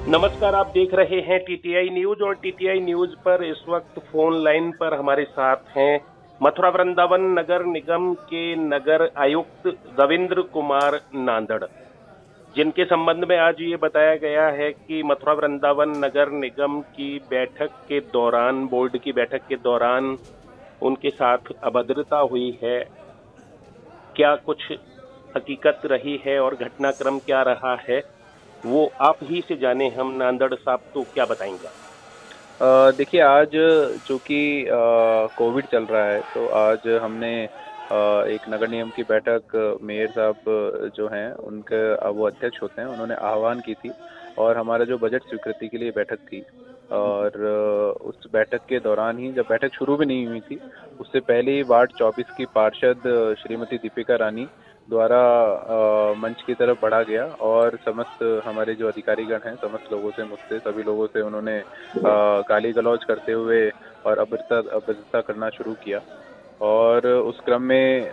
नमस्कार, आप देख रहे हैं टीटीआई न्यूज और टीटीआई न्यूज पर इस वक्त फोन लाइन पर हमारे साथ हैं मथुरा वृंदावन नगर निगम के नगर आयुक्त रविंद्र कुमार नांदड़, जिनके संबंध में आज ये बताया गया है कि मथुरा वृंदावन नगर निगम की बैठक के दौरान, बोर्ड की बैठक के दौरान उनके साथ अभद्रता हुई है। क्या कुछ हकीकत रही है और घटनाक्रम क्या रहा है, वो आप ही से जाने हम नांदड़ साहब, तो क्या बताएंगे? देखिए, आज चूँकि कोविड चल रहा है तो आज हमने एक नगर निगम की बैठक मेयर साहब जो हैं उनके वो अध्यक्ष होते हैं, उन्होंने आह्वान की थी और हमारा जो बजट स्वीकृति के लिए बैठक थी और उस बैठक के दौरान ही, जब बैठक शुरू भी नहीं हुई थी, उससे पहले ही वार्ड 24 की पार्षद श्रीमती दीपिका रानी द्वारा मंच की तरफ बढ़ा गया और समस्त हमारे जो अधिकारीगण हैं, समस्त लोगों से, मुझसे, सभी लोगों से उन्होंने गाली गलौज करते हुए और अभद्रता करना शुरू किया। और उस क्रम में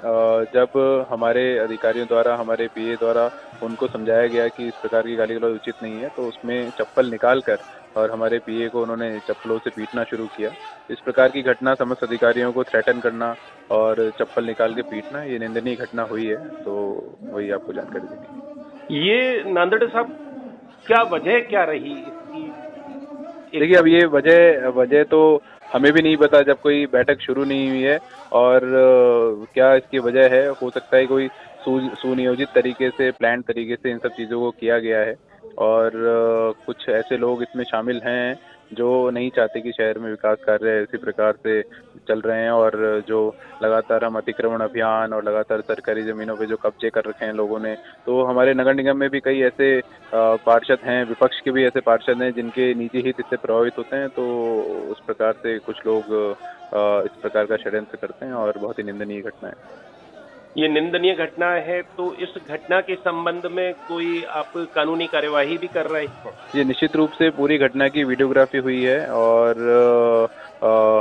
जब हमारे अधिकारियों द्वारा, हमारे पीए द्वारा उनको समझाया गया कि इस प्रकार की गाली गलौज उचित नहीं है, तो उसमें चप्पल निकाल कर और हमारे पीए को उन्होंने चप्पलों से पीटना शुरू किया। इस प्रकार की घटना, समस्त अधिकारियों को थ्रेटन करना और चप्पल निकाल के पीटना, ये निंदनीय घटना हुई है। तो वही आपको जानकारी देनी। ये नांदड़ साहब, क्या वजह क्या रही इसकी? देखिए, अब ये वजह तो हमें भी नहीं पता जब कोई बैठक शुरू नहीं हुई है और क्या इसकी वजह है। हो सकता है कोई सुनियोजित तरीके से, प्लान तरीके से इन सब चीज़ों को किया गया है और कुछ ऐसे लोग इसमें शामिल हैं जो नहीं चाहते कि शहर में विकास कार्य इसी प्रकार से चल रहे हैं और जो लगातार हम अतिक्रमण अभियान और लगातार सरकारी ज़मीनों पे जो कब्जे कर रखे हैं लोगों ने, तो हमारे नगर निगम में भी कई ऐसे पार्षद हैं, विपक्ष के भी ऐसे पार्षद हैं जिनके निजी हित इससे प्रभावित होते हैं। तो उस प्रकार से कुछ लोग इस प्रकार का षड्यंत्र करते हैं और बहुत ही निंदनीय घटना है। ये निंदनीय घटना है, तो इस घटना के संबंध में कोई आप कानूनी कार्यवाही भी कर रहे हैं? ये निश्चित रूप से पूरी घटना की वीडियोग्राफी हुई है और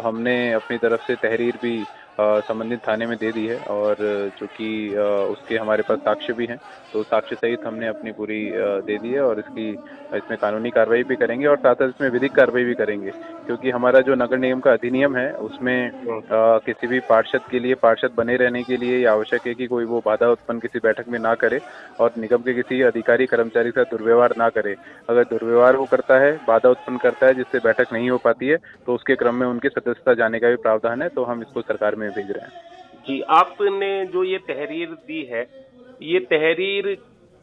हमने अपनी तरफ से तहरीर भी संबंधित थाने में दे दी है और चूँकि उसके हमारे पास साक्ष्य भी हैं, तो साक्ष्य सहित हमने अपनी पूरी दे दी है और इसमें कानूनी कार्रवाई भी करेंगे और साथ साथ इसमें विधिक कार्रवाई भी करेंगे, क्योंकि हमारा जो नगर निगम का अधिनियम है उसमें किसी भी पार्षद के लिए, पार्षद बने रहने के लिए ये आवश्यक है कि कोई वो बाधा उत्पन्न किसी बैठक में ना करे और निगम के किसी अधिकारी कर्मचारी के साथ दुर्व्यवहार ना करे। अगर दुर्व्यवहार वो करता है, बाधा उत्पन्न करता है जिससे बैठक नहीं हो पाती है, तो उसके क्रम में उनकी सदस्यता जाने का भी प्रावधान है, तो हम इसको सरकार में भेज रहे हैं। जी, आपने जो ये तहरीर दी है, ये तहरीर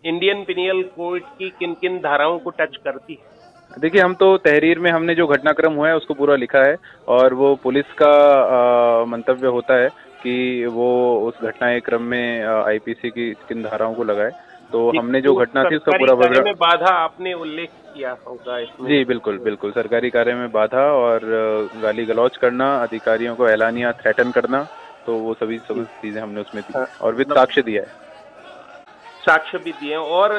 इंडियन पिनियल कोड की किन किन धाराओं को टच करती है? देखिए, हम तो तहरीर में हमने जो घटनाक्रम हुआ है उसको पूरा लिखा है और वो पुलिस का मंतव्य होता है कि वो उस घटना के क्रम में आईपीसी की किन धाराओं को लगाए। तो हमने जो घटना थी उसका पूरा सरकारी कार्य में बाधा आपने उल्लेख किया होगा इसमें? जी, बिल्कुल, बिल्कुल। सरकारी कार्य में बाधा और गाली गलौज करना, अधिकारियों को एलानिया थ्रेटन करना, तो वो सभी चीज़ें हमने उसमें दी और विद साक्ष्य दिया है। साक्ष्य भी दिए। और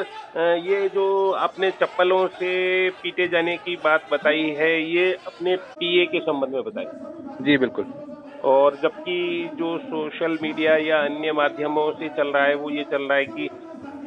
ये जो आपने चप्पलों से पीटे जाने की बात बताई है, ये अपने पीए के संबंध में बताई? जी, बिल्कुल। और जबकि जो सोशल मीडिया या अन्य माध्यमों से चल रहा है, वो ये चल रहा है कि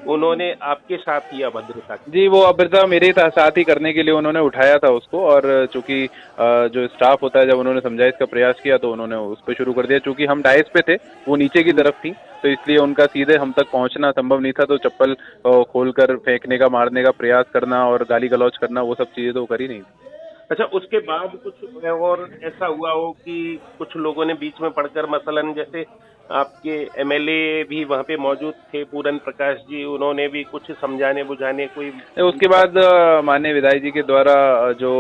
उन्होंने आपके साथ ही अभद्रता की। जी, वो अभद्रता मेरे साथ ही करने के लिए उन्होंने उठाया था उसको और चूँकि जो स्टाफ होता है, जब उन्होंने समझाइश का प्रयास किया तो उन्होंने उस पे शुरू कर दिया। चूँकि हम डायस पे थे, वो नीचे की तरफ थी, तो इसलिए उनका सीधे हम तक पहुँचना संभव नहीं था, तो चप्पल खोलकर फेंकने का, मारने का प्रयास करना और गाली गलौज करना, वो सब चीज़ें तो कर ही नहीं थी। अच्छा, उसके बाद कुछ और ऐसा हुआ हो कि कुछ लोगों ने बीच में पड़कर, मसलन जैसे आपके एमएलए भी वहां पे मौजूद थे, पूरन प्रकाश जी, उन्होंने भी कुछ समझाने बुझाने कोई? उसके बाद माननीय विधायक जी के द्वारा जो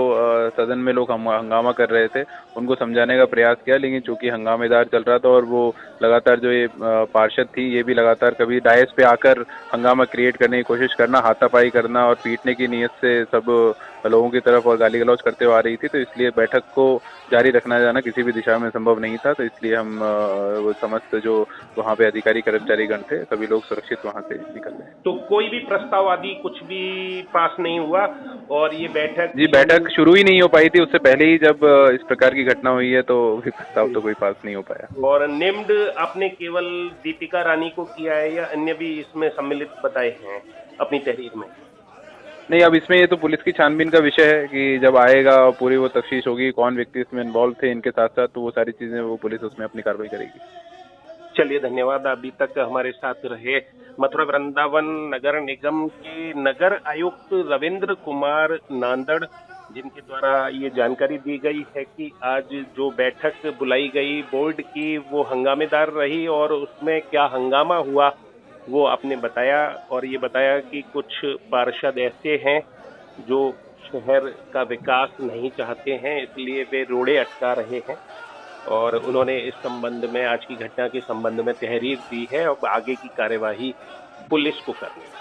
सदन में लोग हंगामा कर रहे थे उनको समझाने का प्रयास किया, लेकिन चूंकि हंगामेदार चल रहा था और वो लगातार जो ये पार्षद थी, ये भी लगातार कभी डायस पे आकर हंगामा क्रिएट करने की कोशिश करना, हाथापाई करना और पीटने की नीयत से सब लोगों की तरफ और गाली गलौज करते हुए आ रही थी, तो इसलिए बैठक को जारी रखना जाना किसी भी दिशा में संभव नहीं था। तो इसलिए हम वो समस्त जो वहाँ पे अधिकारी कर्मचारीगण थे, सभी लोग सुरक्षित वहाँ से निकल गए। तो कोई भी प्रस्ताव आदि कुछ भी पास नहीं हुआ और ये बैठक? जी, बैठक शुरू ही नहीं हो पाई थी, उससे पहले ही जब इस प्रकार की घटना हुई है तो प्रस्ताव तो कोई पास नहीं हो पाया। और नेम्ड आपने केवल दीपिका रानी को किया है या अन्य भी इसमें सम्मिलित बताए हैं अपनी तहरीर में? नहीं, अब इसमें ये तो पुलिस की छानबीन का विषय है कि जब आएगा पूरी वो तफ्तीश होगी कौन व्यक्ति इसमें इन्वॉल्व थे इनके साथ साथ, तो वो सारी चीजें वो पुलिस उसमें अपनी कार्रवाई करेगी। चलिए, धन्यवाद। अभी तक हमारे साथ रहे मथुरा वृंदावन नगर निगम के नगर आयुक्त रविंद्र कुमार नांदड़, जिनके द्वारा ये जानकारी दी गई है कि आज जो बैठक बुलाई गई बोर्ड की वो हंगामेदार रही और उसमें क्या हंगामा हुआ वो आपने बताया, और ये बताया कि कुछ पार्षद ऐसे हैं जो शहर का विकास नहीं चाहते हैं, इसलिए वे रोड़े अटका रहे हैं, और उन्होंने इस संबंध में, आज की घटना के संबंध में तहरीर दी है और आगे की कार्यवाही पुलिस को करनी है।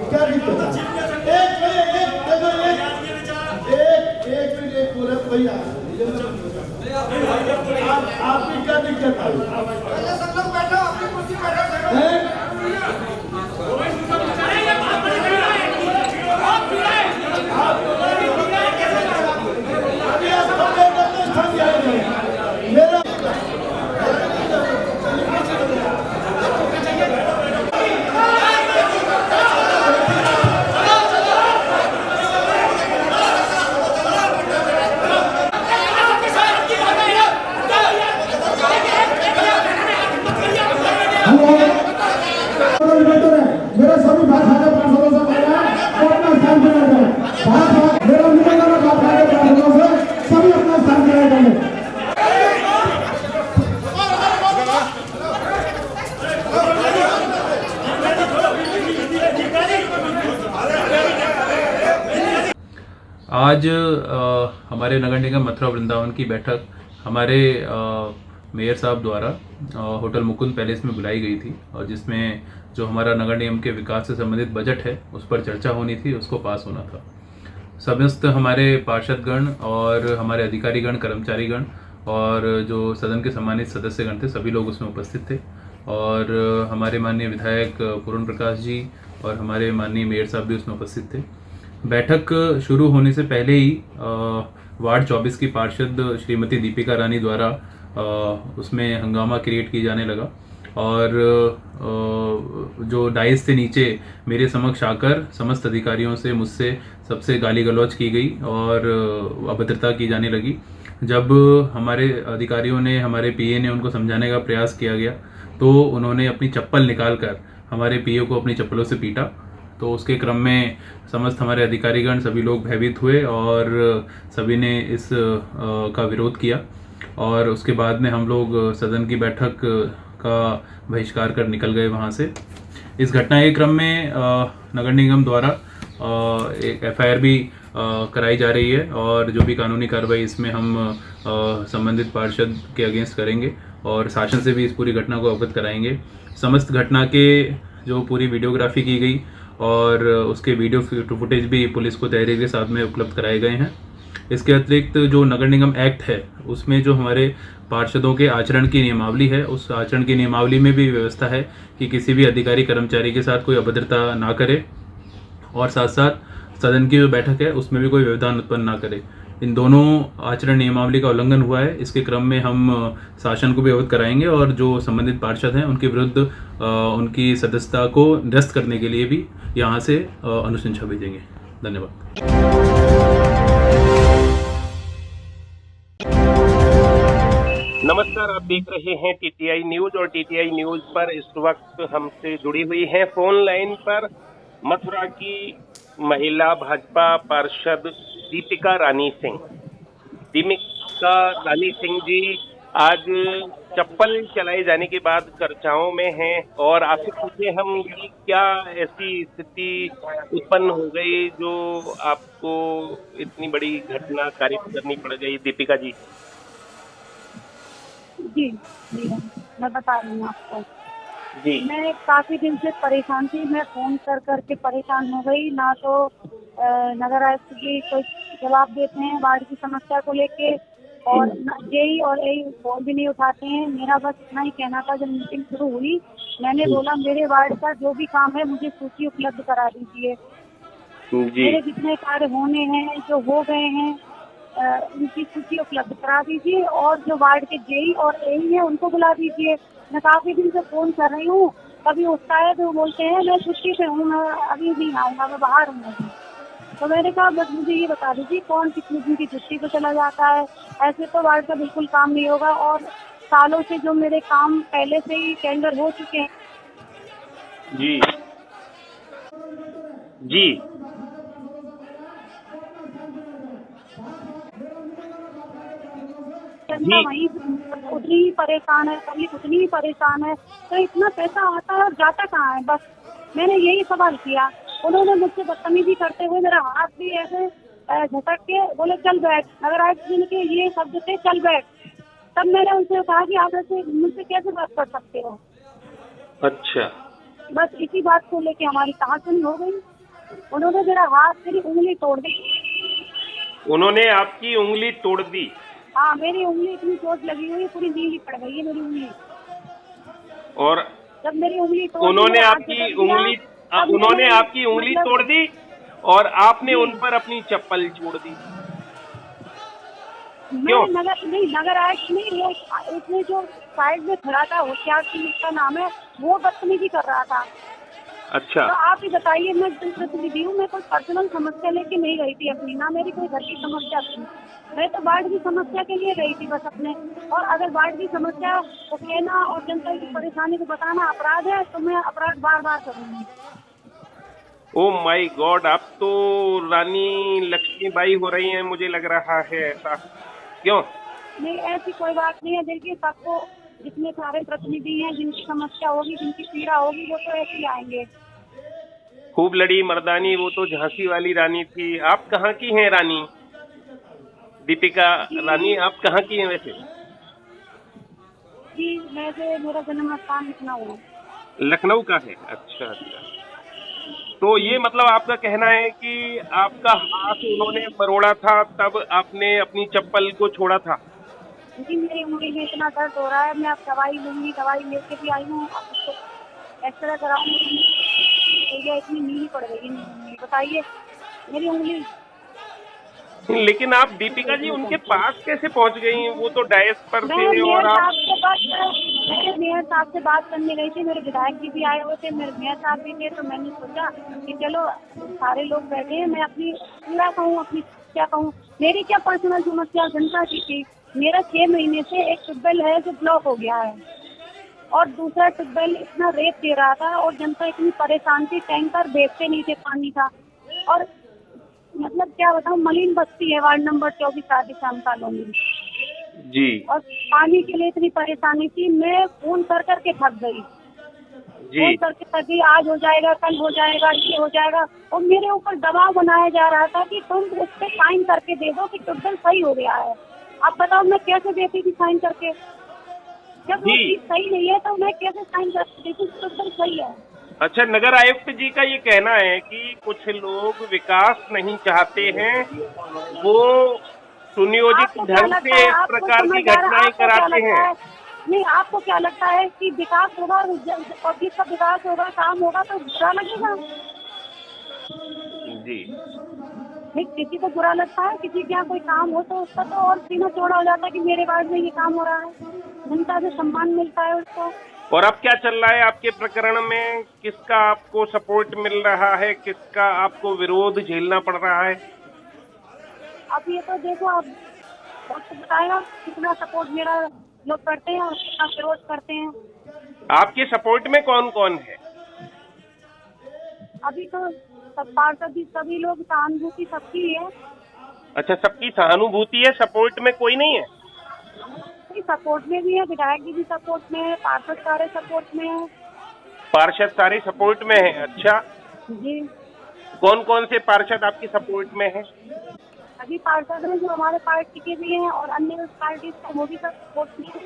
क्या दिक्कत है? भैया आपकी क्या दिक्कत है? सब लोग बैठो, अपनी कुर्सी पर मेरा सभी बात आगे पार्षदों से कहना है वो अपना स्थान बनाए रखें। मेरा निवेदन है बात आगे पार्षदों से सभी अपना स्थान बनाए रखें। आज हमारे नगर निगम मथुरा वृंदावन की बैठक हमारे मेयर साहब द्वारा होटल मुकुंद पैलेस में बुलाई गई थी, और जिसमें जो हमारा नगर निगम के विकास से संबंधित बजट है उस पर चर्चा होनी थी, उसको पास होना था। समस्त हमारे पार्षदगण और हमारे अधिकारीगण, कर्मचारीगण और जो सदन के सम्मानित सदस्यगण थे, सभी लोग उसमें उपस्थित थे, और हमारे माननीय विधायक पूर्ण प्रकाश जी और हमारे माननीय मेयर साहब भी उसमें उपस्थित थे। बैठक शुरू होने से पहले ही वार्ड 24 की पार्षद श्रीमती दीपिका रानी द्वारा उसमें हंगामा क्रिएट किया जाने लगा, और जो डाइस से नीचे मेरे समक्ष आकर समस्त अधिकारियों से, मुझसे सबसे गाली गलौज की गई और अभद्रता की जाने लगी। जब हमारे अधिकारियों ने, हमारे पीए ने उनको समझाने का प्रयास किया गया तो उन्होंने अपनी चप्पल निकालकर हमारे पीए को अपनी चप्पलों से पीटा। तो उसके क्रम में समस्त हमारे अधिकारीगण सभी लोग भयभीत हुए और सभी ने इस का विरोध किया, और उसके बाद में हम लोग सदन की बैठक का बहिष्कार कर निकल गए वहाँ से। इस घटना के क्रम में नगर निगम द्वारा एक एफआईआर भी कराई जा रही है, और जो भी कानूनी कार्रवाई इसमें हम संबंधित पार्षद के अगेंस्ट करेंगे और शासन से भी इस पूरी घटना को अवगत कराएंगे। समस्त घटना के जो पूरी वीडियोग्राफी की गई और उसके वीडियो फुटेज भी पुलिस को तहरीर के साथ में उपलब्ध कराए गए हैं। इसके अतिरिक्त जो नगर निगम एक्ट है उसमें जो हमारे पार्षदों के आचरण की नियमावली है, उस आचरण की नियमावली में भी व्यवस्था है कि किसी भी अधिकारी कर्मचारी के साथ कोई अभद्रता ना करे, और साथ साथ सदन की जो बैठक है उसमें भी कोई व्यवधान उत्पन्न ना करे। इन दोनों आचरण नियमावली का उल्लंघन हुआ है। इसके क्रम में हम शासन को भी अवगत कराएंगे, और जो संबंधित पार्षद हैं उनके विरुद्ध उनकी सदस्यता को निरस्त करने के लिए भी यहाँ से अनुशंसा भेजेंगे। धन्यवाद। नमस्कार, आप देख रहे हैं टीटीआई न्यूज, और टीटीआई न्यूज पर इस वक्त हमसे जुड़ी हुई हैं फोन लाइन पर मथुरा की महिला भाजपा पार्षद दीपिका रानी सिंह। दीपिका रानी सिंह जी आज चप्पल चलाए जाने के बाद चर्चाओं में हैं, और आपसे पूछे हम कि क्या ऐसी स्थिति उत्पन्न हो गई जो आपको इतनी बड़ी घटना कारित करनी पड़ गई, दीपिका जी? जी जी मैं बता रही हूँ आपको जी। मैं काफी दिन से परेशान थी। मैं फोन कर करके परेशान हो गई। ना तो नगर आयुक्त जी कोई जवाब देते हैं वार्ड की समस्या को लेके, और जेई और एई फोन भी नहीं उठाते हैं। मेरा बस इतना ही कहना था। जब मीटिंग शुरू हुई मैंने बोला मेरे वार्ड का जो भी काम है मुझे सूची उपलब्ध करा दीजिए। मेरे जितने कार्य होने हैं, जो हो गए हैं, उनकी सूची उपलब्ध करा दीजिए, और जो वार्ड के जेई और एई है उनको बुला दीजिए। मैं काफी दिन से फोन कर रही हूँ, कभी उठता है तो बोलते हैं मैं छुट्टी पे हूँ, मैं अभी नहीं आऊंगा, मैं बाहर हूँ अभी। तो मैंने कहा बस मुझे ये बता दीजिए कौन कितने दिन की छुट्टी पे चला जाता है, ऐसे तो वार्ड का बिल्कुल काम नहीं होगा। और सालों से जो मेरे काम पहले से ही टेंडर हो चुके हैं। जी जी जनता वहीं उतनी ही परेशान है, पब्लिक उतनी ही परेशान है, तो इतना पैसा आता है और जाता कहाँ है? बस मैंने यही सवाल किया। उन्होंने मुझसे बदतमीजी करते हुए मेरा हाथ भी ऐसे झटक के बोले चल बैठ, अगर आज दिन के ये शब्द थे चल बैठ। तब मैंने उनसे कहा कि आप ऐसे मुझसे कैसे बात कर सकते हो? अच्छा, बस इसी बात को लेके हमारी कहासुनी हो गई। उन्होंने मेरा हाथ, मेरी उंगली तोड़ दी। उन्होंने आपकी उंगली तोड़ दी? हाँ, मेरी उंगली इतनी चोट लगी हुई है, पूरी नीली पड़ गई है मेरी उंगली। और जब मेरी उंगली तोड़ दी, उन्होंने मेरा हाथ आपकी झटक दिया, उंगली तब उन्होंने मैंने आपकी उंगली मतलब- तोड़ दी और आपने जी। उन पर अपनी चप्पल छोड़ दी। मैं नगर आयुक्त नहीं, वो उसने जो साइड में खड़ा था, होशियार सिंह उसका नाम है, वो बदतमीजी कर रहा था। अच्छा, तो आप ही बताइए, मैं जनप्रतिनिधि हूँ, मैं कोई पर्सनल समस्या लेके नहीं गई थी अपनी, ना मेरी कोई घर की समस्या थी। मैं तो वार्ड की समस्या के लिए गई थी बस अपने। और अगर वार्ड की समस्या को कहना और जनता की परेशानी को बताना अपराध है, तो मैं अपराध बार बार करूंगी। ओ माय गॉड, आप तो रानी लक्ष्मीबाई हो रही हैं, मुझे लग रहा है ऐसा। क्यों? नहीं, ऐसी कोई बात नहीं है। देखिए, सबको जितने सारे प्रतिनिधि हैं, जिनकी समस्या होगी, जिनकी पीड़ा होगी, वो तो ऐसे ही आएंगे। खूब लड़ी मर्दानी, वो तो झांसी वाली रानी थी। आप कहाँ की हैं रानी? दीपिका रानी, आप कहाँ की हैं वैसे? जी, मेरा जन्म स्थान लखनऊ है। लखनऊ का है? अच्छा अच्छा। तो ये मतलब आपका कहना है कि आपका हाथ उन्होंने मरोड़ा था, तब आपने अपनी चप्पल को छोड़ा था? जी, मेरी उंगली में इतना दर्द हो रहा है, मैं अब दवाई लूंगी, दवाई लेके भी आई हूँ, अब उसको एक्सरे कराऊंगी। तो इतनी नीली पड़ गई है मेरी उंगली, बताइए मेरी उंगली। लेकिन आप दीपिका जी उनके पास कैसे पहुंच गई? वो तो डायस पर मैं थे मेयर और आप। साहब से बात करने गई थी, मेरे विधायक जी भी आए हुए थे, मेरे मेयर साहब भी थे। तो मैंने सोचा कि चलो सारे लोग बैठे हैं, मैं अपनी क्या कहूँ, अपनी क्या कहूँ, मेरी क्या पर्सनल समस्या जनता की थी। मेरा 6 महीने से एक ट्यूबवेल है जो ब्लॉक हो गया है, और दूसरा ट्यूबवेल इतना रेत दे रहा था, और जनता इतनी परेशान थी, टैंकर भेजते नहीं थे पानी का। और मतलब क्या बताऊँ, मलिन बस्ती है, वार्ड नंबर 24 राधेश्याम कॉलोनी जी और पानी के लिए इतनी परेशानी थी। मैं फोन कर करके थक गई, फोन करके थक गई, आज हो जाएगा, कल हो जाएगा, ये हो जाएगा। और मेरे ऊपर दबाव बनाया जा रहा था कि तुम उस पर साइन करके दे दो कि ट्यूबवेल सही हो गया है। अब बताओ मैं कैसे देती थी साइन करके? जब वो चीज सही नहीं है तो मैं कैसे साइन करके देती? ट्यूबवेल सही है। अच्छा, नगर आयुक्त जी का ये कहना है कि कुछ लोग विकास नहीं चाहते हैं, वो सुनियोजित ढंग से इस प्रकार की घटनाएं कराते हैं। नहीं, आपको क्या लगता है कि विकास होगा, पब्लिक का विकास होगा, काम होगा तो बुरा लगेगा? जी नहीं, किसी को बुरा लगता है, किसी के यहाँ कोई काम हो तो उसका तो और सीना चौड़ा हो जाता है कि मेरे वार्ड में ये काम हो रहा है, जनता से सम्मान मिलता है उसको। और अब क्या चल रहा है आपके प्रकरण में? किसका आपको सपोर्ट मिल रहा है, किसका आपको विरोध झेलना पड़ रहा है? अब ये तो देखो, आप वक्त बताएगा कितना सपोर्ट मेरा लोग करते हैं और कितना विरोध करते हैं। आपके सपोर्ट में कौन कौन है? अभी तो सब पार्षद सभी लोग, सहानुभूति सबकी है। अच्छा, सबकी सहानुभूति है, सपोर्ट में कोई नहीं है? सपोर्ट में भी है, विधायक जी भी सपोर्ट में है, पार्षद सारे सपोर्ट में है। पार्षद सारे सपोर्ट में है? अच्छा जी, कौन कौन से पार्षद आपके सपोर्ट में है? अभी पार्षद हैं जो हमारे पार्टी के भी हैं और अन्य पार्टी से, वो भी सब सपोर्ट में है।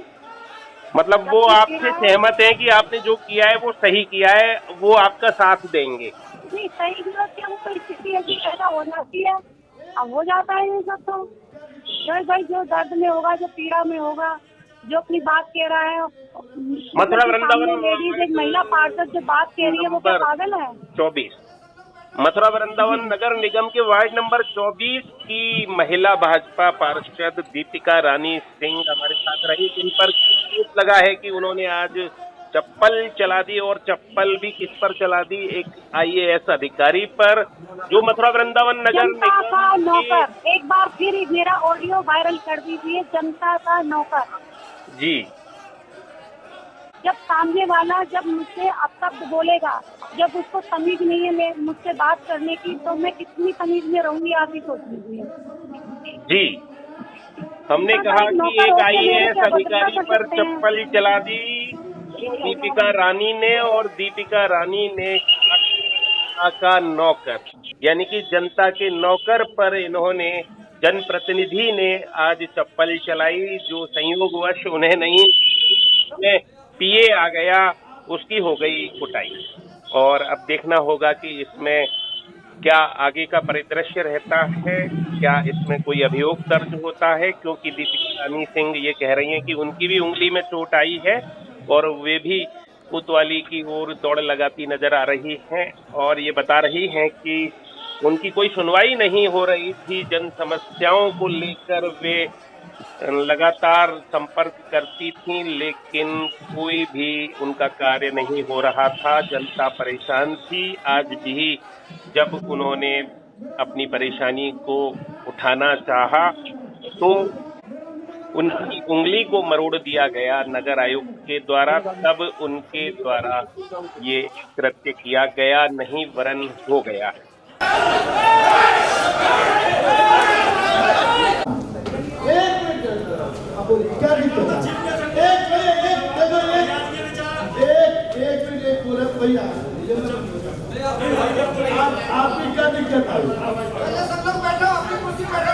मतलब वो आपसे सहमत है कि आपने जो किया है वो सही किया है, वो आपका साथ देंगे? नहीं, सही गलत क्या, वो परिस्थिति ऐसी पैदा हो जाती है, अब हो जाता है ये सब। तो भाई जो दर्द में होगा, जो पीड़ा में होगा, जो अपनी बात कह रहा है, मथुरा वृंदावन लेडीज, एक महिला पार्षद जो बात कह रही है, वो क्या पागल है? 24 मथुरा वृंदावन नगर निगम के वार्ड नंबर 24 की महिला भाजपा पार्षद दीपिका रानी सिंह हमारे साथ रही, जिन पर आरोप लगा है कि उन्होंने आज चप्पल चला दी, और चप्पल भी किस पर चला दी? एक आईएएस अधिकारी पर, जो मथुरा वृंदावन नगर जनता का निगम नौकर। एक बार फिर मेरा ऑडियो वायरल कर दीजिए, जनता का नौकर। जी जब सामने वाला जब मुझसे अपशब्द बोलेगा, जब उसको तमीज नहीं है मुझसे बात करने की, तो मैं कितनी तमीज में रहूंगी आप ही सोच लीजिए। जी, हमने कहा कि एक आईएएस अधिकारी पर चप्पल चला दी दीपिका रानी ने, और दीपिका रानी ने जनता का नौकर, यानी कि जनता के नौकर पर इन्होंने, जनप्रतिनिधि ने आज चप्पल चलाई, जो संयोगवश उन्हें नहीं, पीए आ गया, उसकी हो गई कुटाई। और अब देखना होगा कि इसमें क्या आगे का परिदृश्य रहता है, क्या इसमें कोई अभियोग दर्ज होता है, क्योंकि दीपिका रानी सिंह ये कह रही हैं कि उनकी भी उंगली में चोट आई है और वे भी कोतवाली की ओर दौड़ लगाती नजर आ रही हैं, और ये बता रही हैं कि उनकी कोई सुनवाई नहीं हो रही थी। जन समस्याओं को लेकर वे लगातार संपर्क करती थी, लेकिन कोई भी उनका कार्य नहीं हो रहा था। जनता परेशान थी। आज भी जब उन्होंने अपनी परेशानी को उठाना चाहा तो उनकी उंगली को मरोड़ दिया गया नगर आयुक्त के द्वारा, तब उनके द्वारा ये कृत्य किया गया, नहीं वरन हो गया। क्या दिक्कत है? एक मिनट पूरे भैया, आपकी क्या दिक्कत है? सब लोग बैठो, अपनी कुर्सी बैठो।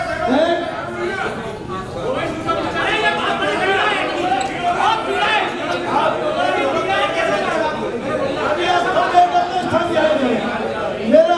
हेलो